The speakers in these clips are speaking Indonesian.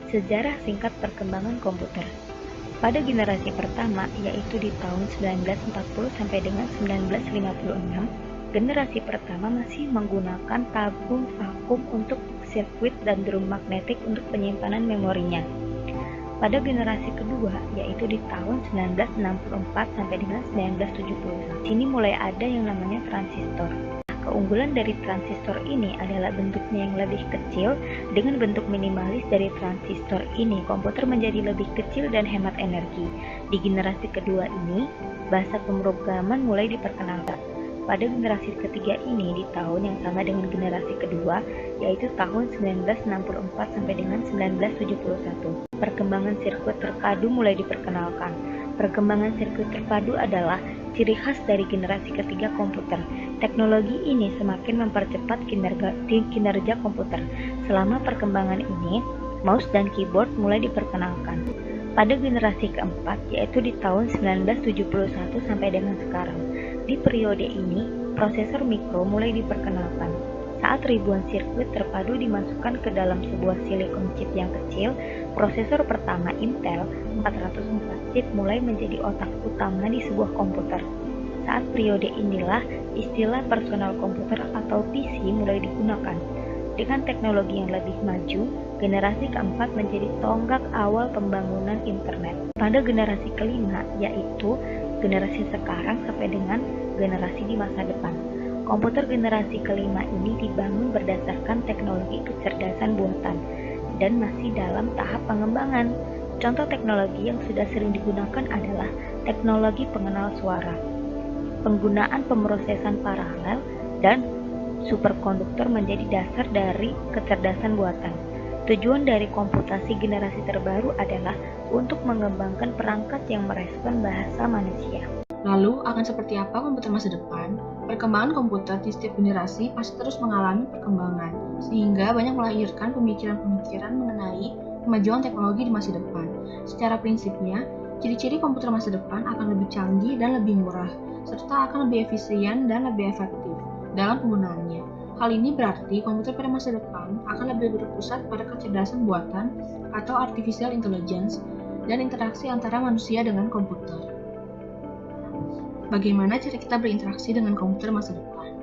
Sejarah singkat perkembangan komputer. Pada generasi pertama, yaitu di tahun 1940 sampai dengan 1956, generasi pertama masih menggunakan tabung vakum untuk sirkuit dan drum magnetik untuk penyimpanan memorinya. Pada generasi kedua, yaitu di tahun 1964 sampai dengan 1971, sini mulai ada yang namanya transistor. Keunggulan dari transistor ini adalah bentuknya yang lebih kecil. Dengan bentuk minimalis dari transistor ini, komputer menjadi lebih kecil dan hemat energi. Di generasi kedua ini, bahasa pemrograman mulai diperkenalkan. Pada generasi ketiga ini, di tahun yang sama dengan generasi kedua, yaitu tahun 1964 sampai dengan 1971, perkembangan sirkuit terpadu mulai diperkenalkan. Perkembangan sirkuit terpadu adalah ciri khas dari generasi ketiga komputer. Teknologi ini semakin mempercepat kinerja komputer. Selama perkembangan ini, mouse dan keyboard mulai diperkenalkan. Pada generasi keempat, yaitu di tahun 1971 sampai dengan sekarang. Di periode ini, prosesor mikro mulai diperkenalkan. Saat ribuan sirkuit terpadu dimasukkan ke dalam sebuah silikon chip yang kecil, prosesor pertama Intel 404 chip mulai menjadi otak utama di sebuah komputer. Saat periode inilah istilah personal komputer atau PC mulai digunakan. Dengan teknologi yang lebih maju, generasi keempat menjadi tonggak awal pembangunan internet. Pada generasi kelima, yaitu generasi sekarang sampai dengan generasi di masa depan. Komputer generasi kelima ini dibangun berdasarkan teknologi kecerdasan buatan dan masih dalam tahap pengembangan. Contoh teknologi yang sudah sering digunakan adalah teknologi pengenal suara, penggunaan pemrosesan paralel, dan superkonduktor menjadi dasar dari kecerdasan buatan. Tujuan dari komputasi generasi terbaru adalah untuk mengembangkan perangkat yang merespon bahasa manusia. Lalu, akan seperti apa komputer masa depan? Perkembangan komputer di setiap generasi pasti terus mengalami perkembangan, sehingga banyak melahirkan pemikiran-pemikiran mengenai kemajuan teknologi di masa depan. Secara prinsipnya, ciri-ciri komputer masa depan akan lebih canggih dan lebih murah, serta akan lebih efisien dan lebih efektif dalam penggunaannya. Hal ini berarti komputer pada masa depan akan lebih berpusat pada kecerdasan buatan atau artificial intelligence dan interaksi antara manusia dengan komputer. Bagaimana cara kita berinteraksi dengan komputer masa depan?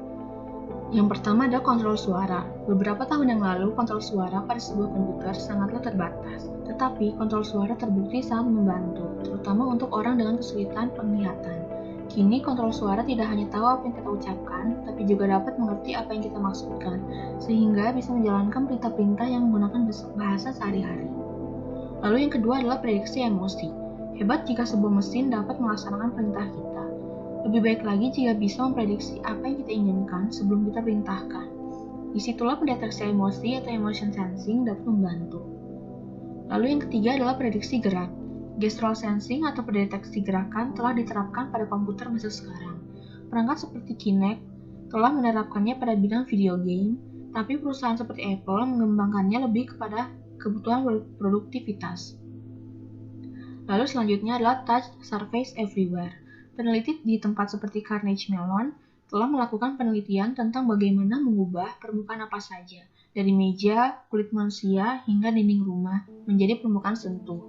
Yang pertama adalah kontrol suara. Beberapa tahun yang lalu, kontrol suara pada sebuah komputer sangatlah terbatas. Tetapi, kontrol suara terbukti sangat membantu, terutama untuk orang dengan kesulitan penglihatan. Kini, kontrol suara tidak hanya tahu apa yang kita ucapkan, tapi juga dapat mengerti apa yang kita maksudkan, sehingga bisa menjalankan perintah-perintah yang menggunakan bahasa sehari-hari. Lalu yang kedua adalah prediksi emosi. Hebat jika sebuah mesin dapat melaksanakan perintah kita. Lebih baik lagi jika bisa memprediksi apa yang kita inginkan sebelum kita perintahkan. Disitulah pendeteksi emosi atau emotion sensing dapat membantu. Lalu yang ketiga adalah prediksi gerak. Gestural sensing atau pendeteksi gerakan telah diterapkan pada komputer masa sekarang. Perangkat seperti Kinect telah menerapkannya pada bidang video game, tapi perusahaan seperti Apple mengembangkannya lebih kepada kebutuhan produktivitas. Lalu selanjutnya adalah touch surface everywhere. Peneliti di tempat seperti Carnegie Mellon telah melakukan penelitian tentang bagaimana mengubah permukaan apa saja, dari meja, kulit manusia, hingga dinding rumah, menjadi permukaan sentuh.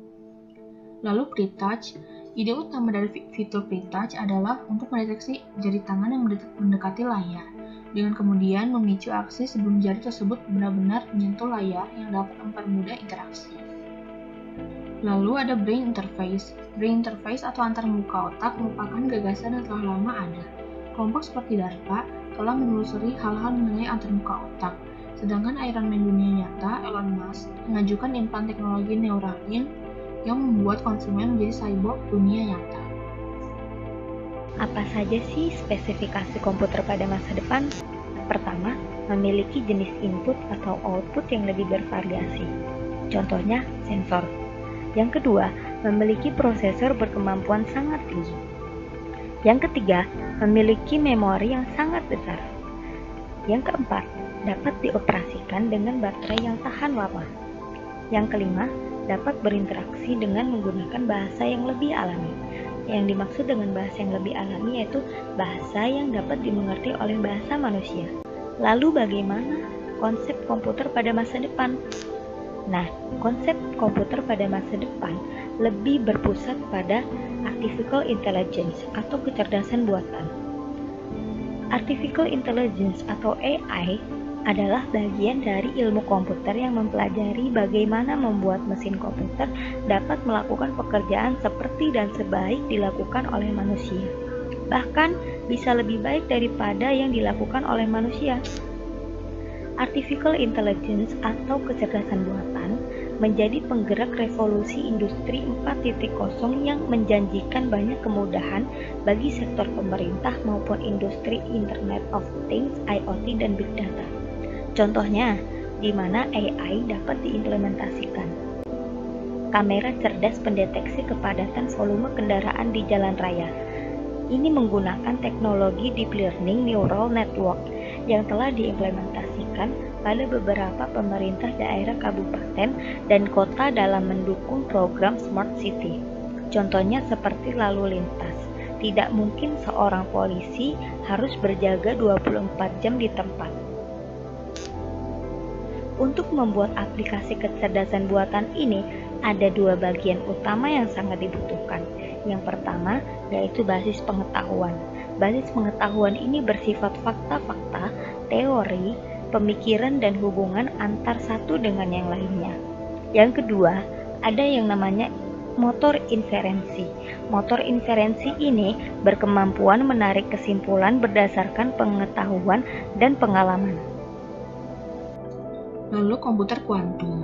Lalu pre-touch, ide utama dari fitur pre-touch adalah untuk mendeteksi jari tangan yang mendekati layar, dengan kemudian memicu aksi sebelum jari tersebut benar-benar menyentuh layar yang dapat mempermudah interaksi. Lalu ada brain interface. Brain interface atau antarmuka otak merupakan gagasan yang telah lama ada. Kelompok seperti DARPA telah menelusuri hal-hal mengenai antarmuka otak. Sedangkan Iron Man dunia nyata, Elon Musk, mengajukan implan teknologi Neuralink yang membuat konsumen menjadi cyborg dunia nyata. Apa saja sih spesifikasi komputer pada masa depan? Pertama, memiliki jenis input atau output yang lebih bervariasi. Contohnya, sensor. Yang kedua, memiliki prosesor berkemampuan sangat tinggi. Yang ketiga, memiliki memori yang sangat besar. Yang keempat, dapat dioperasikan dengan baterai yang tahan lama. Yang kelima, dapat berinteraksi dengan menggunakan bahasa yang lebih alami. Yang dimaksud dengan bahasa yang lebih alami yaitu bahasa yang dapat dimengerti oleh bahasa manusia. Lalu bagaimana konsep komputer pada masa depan? Nah, konsep komputer pada masa depan lebih berpusat pada artificial intelligence atau kecerdasan buatan. Artificial intelligence atau AI adalah bagian dari ilmu komputer yang mempelajari bagaimana membuat mesin komputer dapat melakukan pekerjaan seperti dan sebaik dilakukan oleh manusia. Bahkan bisa lebih baik daripada yang dilakukan oleh manusia. Artificial intelligence atau kecerdasan buatan menjadi penggerak revolusi industri 4.0 yang menjanjikan banyak kemudahan bagi sektor pemerintah maupun industri Internet of Things, IoT, dan Big Data. Contohnya, di mana AI dapat diimplementasikan. Kamera cerdas pendeteksi kepadatan volume kendaraan di jalan raya. Ini menggunakan teknologi Deep Learning Neural Network yang telah diimplementasikan pada beberapa pemerintah daerah kabupaten dan kota dalam mendukung program Smart City. Contohnya seperti lalu lintas. Tidak mungkin seorang polisi harus berjaga 24 jam di tempat. Untuk membuat aplikasi kecerdasan buatan ini, ada dua bagian utama yang sangat dibutuhkan. Yang pertama, yaitu basis pengetahuan. Basis pengetahuan ini bersifat fakta-fakta, teori, pemikiran, dan hubungan antar satu dengan yang lainnya. Yang kedua, ada yang namanya motor inferensi. Motor inferensi ini berkemampuan menarik kesimpulan berdasarkan pengetahuan dan pengalaman. Lalu komputer kuantum.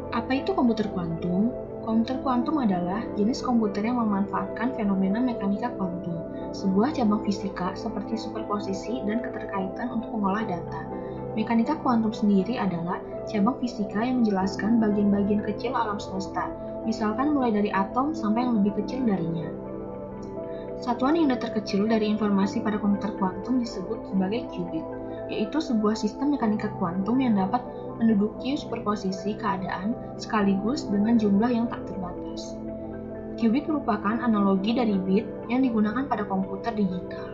Apa itu komputer kuantum? Komputer kuantum adalah jenis komputer yang memanfaatkan fenomena mekanika kuantum, sebuah cabang fisika seperti superposisi dan keterkaitan untuk mengolah data. Mekanika kuantum sendiri adalah cabang fisika yang menjelaskan bagian-bagian kecil alam semesta, misalkan mulai dari atom sampai yang lebih kecil darinya. Satuan yang terkecil dari informasi pada komputer kuantum disebut sebagai qubit, yaitu sebuah sistem mekanika kuantum yang dapat menduduki superposisi keadaan sekaligus dengan jumlah yang tak terbatas. Qubit merupakan analogi dari bit yang digunakan pada komputer digital.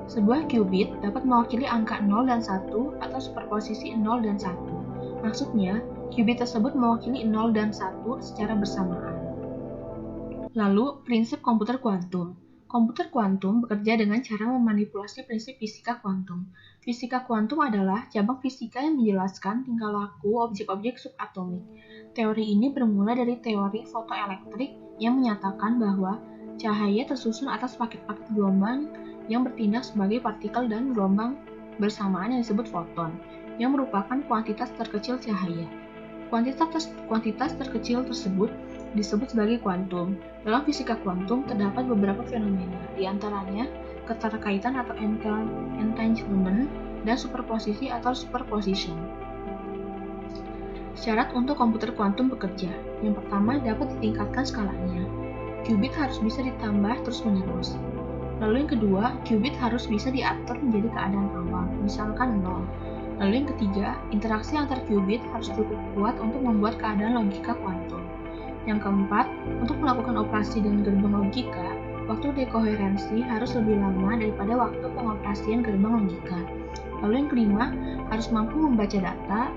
Sebuah qubit dapat mewakili angka 0 dan 1 atau superposisi 0 dan 1. Maksudnya, qubit tersebut mewakili 0 dan 1 secara bersamaan. Lalu, prinsip komputer kuantum. Komputer kuantum bekerja dengan cara memanipulasi prinsip fisika kuantum. Fisika kuantum adalah cabang fisika yang menjelaskan tingkah laku objek-objek subatomik. Teori ini bermula dari teori fotoelektrik yang menyatakan bahwa cahaya tersusun atas paket-paket gelombang yang bertindak sebagai partikel dan gelombang bersamaan yang disebut foton, yang merupakan kuantitas terkecil cahaya. Kuantitas terkecil tersebut disebut sebagai kuantum. Dalam fisika kuantum terdapat beberapa fenomena, di antaranya keterkaitan atau entanglement dan superposisi atau superposition. Syarat untuk komputer kuantum bekerja. Yang pertama, dapat ditingkatkan skalanya. Qubit harus bisa ditambah terus-menerus. Lalu yang kedua, qubit harus bisa diatur menjadi keadaan awal, misalkan 0. Lalu yang ketiga, interaksi antar qubit harus cukup kuat untuk membuat keadaan logika kuantum. Yang keempat, untuk melakukan operasi dengan gerbang logika, waktu dekoherensi harus lebih lama daripada waktu pengoperasian gerbang logika. Lalu yang kelima, harus mampu membaca data.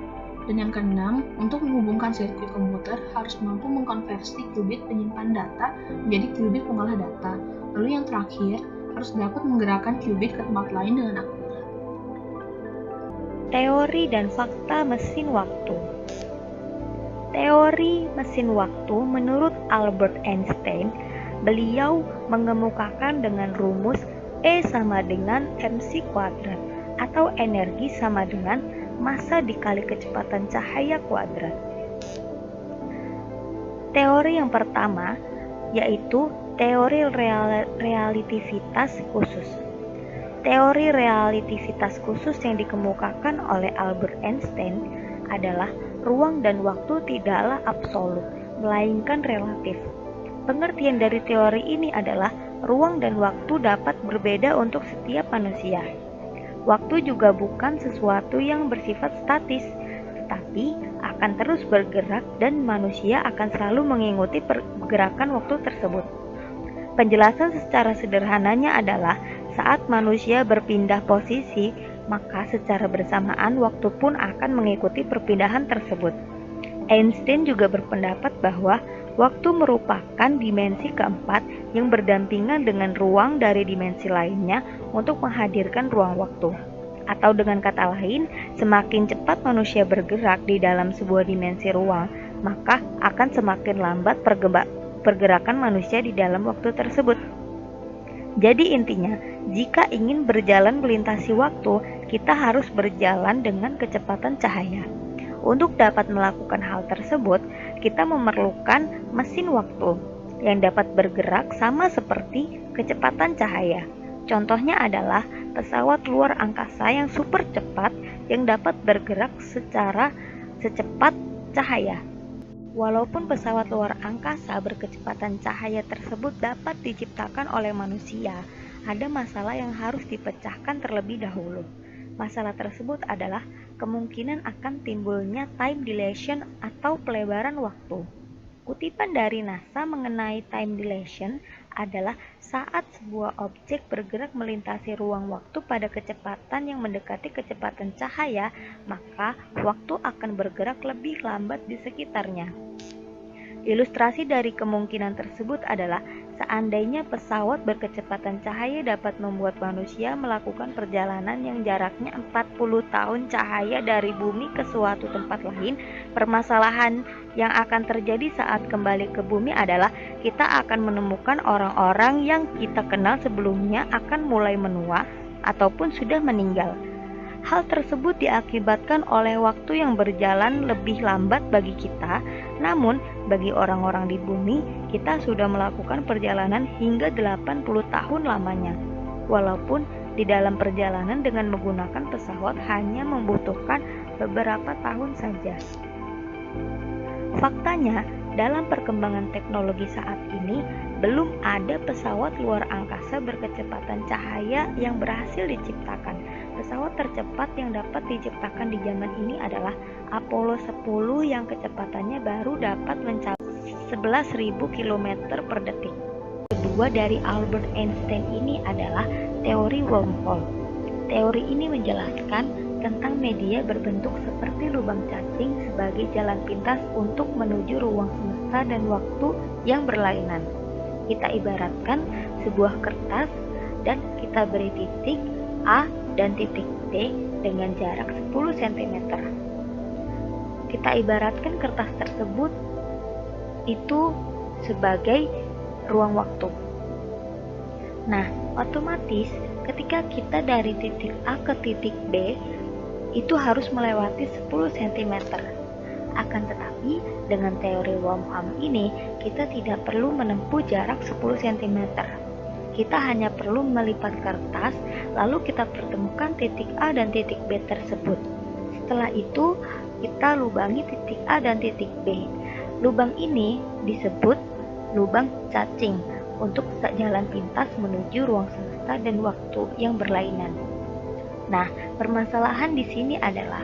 Dan yang keenam, untuk menghubungkan sirkuit komputer harus mampu mengkonversi qubit penyimpan data menjadi qubit pengolah data. Lalu yang terakhir, harus dapat menggerakkan qubit ke tempat lain dengan akurat. Teori dan fakta mesin waktu. Teori mesin waktu menurut Albert Einstein, beliau mengemukakan dengan rumus E sama dengan mc kuadrat atau energi sama dengan massa dikali kecepatan cahaya kuadrat. Teori yang pertama yaitu teori relativitas khusus. Teori relativitas khusus yang dikemukakan oleh Albert Einstein adalah ruang dan waktu tidaklah absolut, melainkan relatif. Pengertian dari teori ini adalah ruang dan waktu dapat berbeda untuk setiap manusia. Waktu juga bukan sesuatu yang bersifat statis, tetapi akan terus bergerak dan manusia akan selalu mengikuti pergerakan waktu tersebut. Penjelasan secara sederhananya adalah saat manusia berpindah posisi, maka secara bersamaan waktu pun akan mengikuti perpindahan tersebut. Einstein juga berpendapat bahwa waktu merupakan dimensi keempat yang berdampingan dengan ruang dari dimensi lainnya untuk menghadirkan ruang waktu. Atau dengan kata lain, semakin cepat manusia bergerak di dalam sebuah dimensi ruang, maka akan semakin lambat pergerakan manusia di dalam waktu tersebut. Jadi intinya, jika ingin berjalan melintasi waktu, kita harus berjalan dengan kecepatan cahaya. Untuk dapat melakukan hal tersebut, kita memerlukan mesin waktu yang dapat bergerak sama seperti kecepatan cahaya. Contohnya adalah pesawat luar angkasa yang super cepat yang dapat bergerak secara secepat cahaya. Walaupun pesawat luar angkasa berkecepatan cahaya tersebut dapat diciptakan oleh manusia, ada masalah yang harus dipecahkan terlebih dahulu. Masalah tersebut adalah kemungkinan akan timbulnya time dilation atau pelebaran waktu. Kutipan dari NASA mengenai time dilation adalah saat sebuah objek bergerak melintasi ruang waktu pada kecepatan yang mendekati kecepatan cahaya, maka waktu akan bergerak lebih lambat di sekitarnya. Ilustrasi dari kemungkinan tersebut adalah seandainya pesawat berkecepatan cahaya dapat membuat manusia melakukan perjalanan yang jaraknya 40 tahun cahaya dari bumi ke suatu tempat lain, permasalahan yang akan terjadi saat kembali ke bumi adalah kita akan menemukan orang-orang yang kita kenal sebelumnya akan mulai menua ataupun sudah meninggal. Hal tersebut diakibatkan oleh waktu yang berjalan lebih lambat bagi kita, namun bagi orang-orang di bumi, kita sudah melakukan perjalanan hingga 80 tahun lamanya. Walaupun di dalam perjalanan dengan menggunakan pesawat hanya membutuhkan beberapa tahun saja. Faktanya, dalam perkembangan teknologi saat ini, belum ada pesawat luar angkasa berkecepatan cahaya yang berhasil diciptakan. Pesawat tercepat yang dapat diciptakan di zaman ini adalah Apollo 10 yang kecepatannya baru dapat mencapai 11.000 km per detik. Kedua dari Albert Einstein ini adalah teori wormhole. Teori ini menjelaskan tentang media berbentuk seperti lubang cacing sebagai jalan pintas untuk menuju ruang semesta dan waktu yang berlainan. Kita ibaratkan sebuah kertas dan kita beri titik A dan titik B dengan jarak 10 cm. Kita ibaratkan kertas tersebut itu sebagai ruang waktu. Nah, otomatis ketika kita dari titik A ke titik B itu harus melewati 10 cm. Akan tetapi, dengan teori wormhole ini, kita tidak perlu menempuh jarak 10 cm. Kita hanya perlu melipat kertas, lalu kita pertemukan titik A dan titik B tersebut. Setelah itu, kita lubangi titik A dan titik B. Lubang ini disebut lubang cacing untuk jalan pintas menuju ruang semesta dan waktu yang berlainan. Nah, permasalahan di sini adalah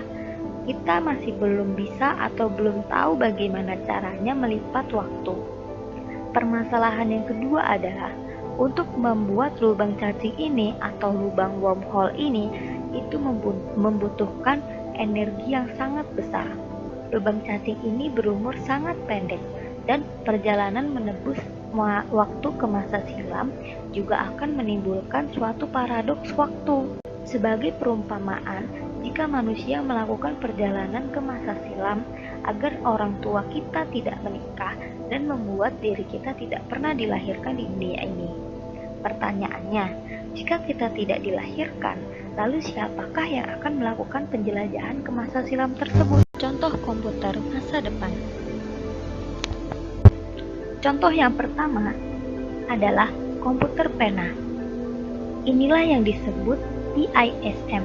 kita masih belum bisa atau belum tahu bagaimana caranya melipat waktu. Permasalahan yang kedua adalah untuk membuat lubang cacing ini atau lubang wormhole ini itu membutuhkan energi yang sangat besar. Lubang cacing ini berumur sangat pendek dan perjalanan menembus waktu ke masa silam juga akan menimbulkan suatu paradoks waktu. Sebagai perumpamaan, jika manusia melakukan perjalanan ke masa silam agar orang tua kita tidak menikah dan membuat diri kita tidak pernah dilahirkan di dunia ini. Pertanyaannya, jika kita tidak dilahirkan, lalu siapakah yang akan melakukan penjelajahan ke masa silam tersebut? Contoh komputer masa depan. Contoh yang pertama adalah komputer pena. Inilah yang disebut PISM.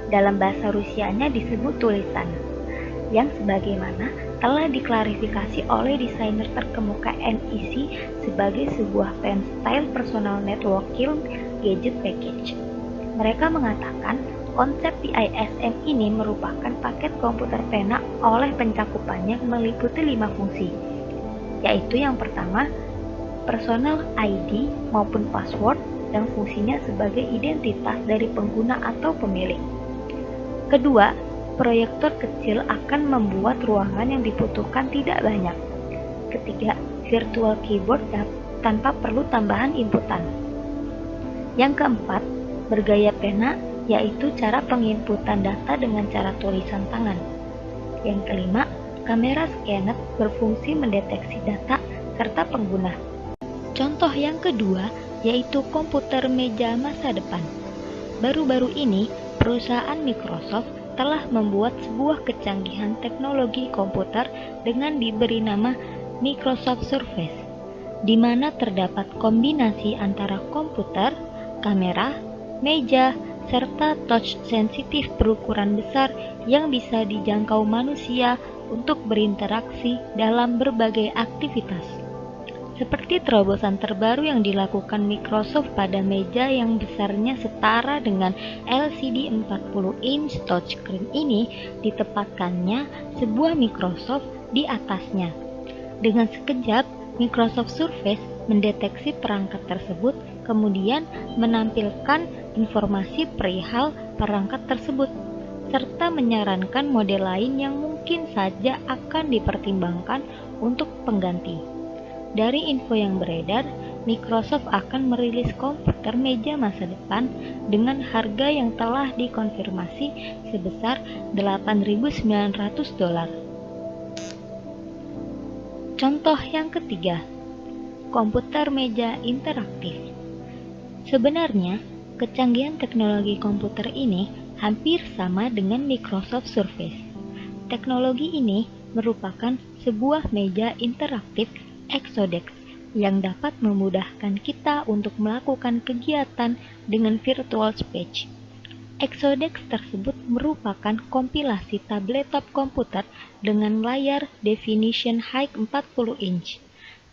Dalam bahasa Rusianya disebut tulisan, yang sebagaimana telah diklarifikasi oleh desainer terkemuka NEC sebagai sebuah pen style personal networking gadget package. Mereka mengatakan konsep PISM ini merupakan paket komputer pena oleh pencakupannya meliputi 5 fungsi, yaitu yang pertama, personal ID maupun password dan fungsinya sebagai identitas dari pengguna atau pemilik. Kedua, proyektor kecil akan membuat ruangan yang dibutuhkan tidak banyak. Ketiga, virtual keyboard tanpa perlu tambahan inputan. Yang keempat, bergaya pena, yaitu cara penginputan data dengan cara tulisan tangan. Yang kelima, kamera scanner berfungsi mendeteksi data serta pengguna. Contoh yang kedua, yaitu komputer meja masa depan. Baru-baru ini, perusahaan Microsoft telah membuat sebuah kecanggihan teknologi komputer dengan diberi nama Microsoft Surface, di mana terdapat kombinasi antara komputer, kamera, meja, serta touch sensitif berukuran besar yang bisa dijangkau manusia untuk berinteraksi dalam berbagai aktivitas. Seperti terobosan terbaru yang dilakukan Microsoft pada meja yang besarnya setara dengan LCD 40 inch touchscreen ini, ditempatkannya sebuah Microsoft di atasnya. Dengan sekejap, Microsoft Surface mendeteksi perangkat tersebut, kemudian menampilkan informasi perihal perangkat tersebut, serta menyarankan model lain yang mungkin saja akan dipertimbangkan untuk pengganti. Dari info yang beredar, Microsoft akan merilis komputer meja masa depan dengan harga yang telah dikonfirmasi sebesar $8.900. Contoh yang ketiga, komputer meja interaktif. Sebenarnya, kecanggihan teknologi komputer ini hampir sama dengan Microsoft Surface. Teknologi ini merupakan sebuah meja interaktif Exodex yang dapat memudahkan kita untuk melakukan kegiatan dengan virtual space. Exodex tersebut merupakan kompilasi tabletop komputer dengan layar definition height 40 inch.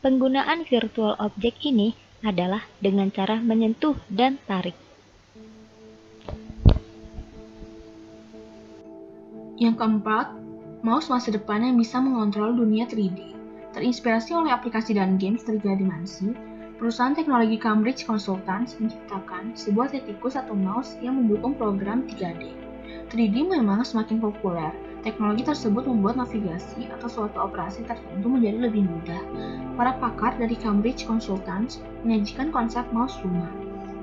Penggunaan virtual object ini adalah dengan cara menyentuh dan tarik. Yang keempat, mouse masa depan yang bisa mengontrol dunia 3D. Terinspirasi oleh aplikasi dan games 3 dimensi, perusahaan teknologi Cambridge Consultants menciptakan sebuah tikus atau mouse yang mendukung program 3D. 3D memang semakin populer. Teknologi tersebut membuat navigasi atau suatu operasi tertentu menjadi lebih mudah. Para pakar dari Cambridge Consultants menyajikan konsep mouse rumah.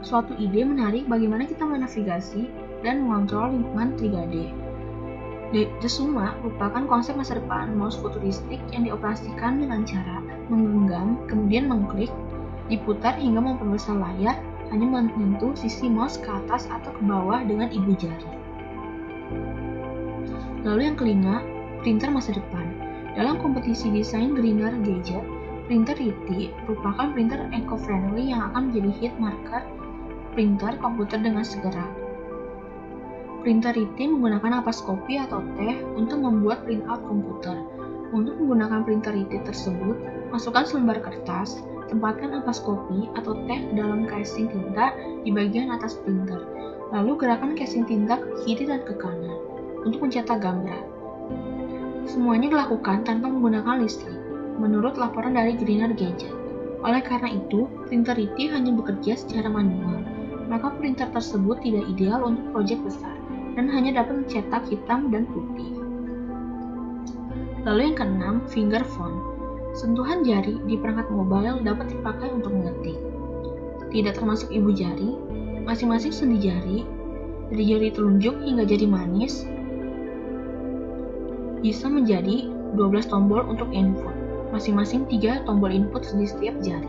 Suatu ide menarik bagaimana kita menavigasi dan mengontrol lingkungan 3D. Desuma merupakan konsep masa depan mouse futuristik yang dioperasikan dengan cara menggenggam, kemudian mengklik, diputar hingga memperbesar layar, hanya menyentuh sisi mouse ke atas atau ke bawah dengan ibu jari. Lalu yang kelima, printer masa depan. Dalam kompetisi desain Greener Gadget, printer RT merupakan printer eco-friendly yang akan menjadi hit market printer komputer dengan segera. Printer RT menggunakan ampas kopi atau teh untuk membuat printout komputer. Untuk menggunakan printer RT tersebut, masukkan selembar kertas, tempatkan ampas kopi atau teh ke dalam casing tinta di bagian atas printer. Lalu gerakan casing tinta ke kiri dan ke kanan untuk mencetak gambar. Semuanya dilakukan tanpa menggunakan listrik, menurut laporan dari Greener Gadget. Oleh karena itu, printer RT hanya bekerja secara manual, maka printer tersebut tidak ideal untuk proyek besar dan hanya dapat mencetak hitam dan putih. Lalu yang keenam, finger phone. Sentuhan jari di perangkat mobile dapat dipakai untuk mengetik. Tidak termasuk ibu jari, masing-masing sendi jari, dari jari telunjuk hingga jari manis, bisa menjadi 12 tombol untuk input, masing-masing 3 tombol input di setiap jari.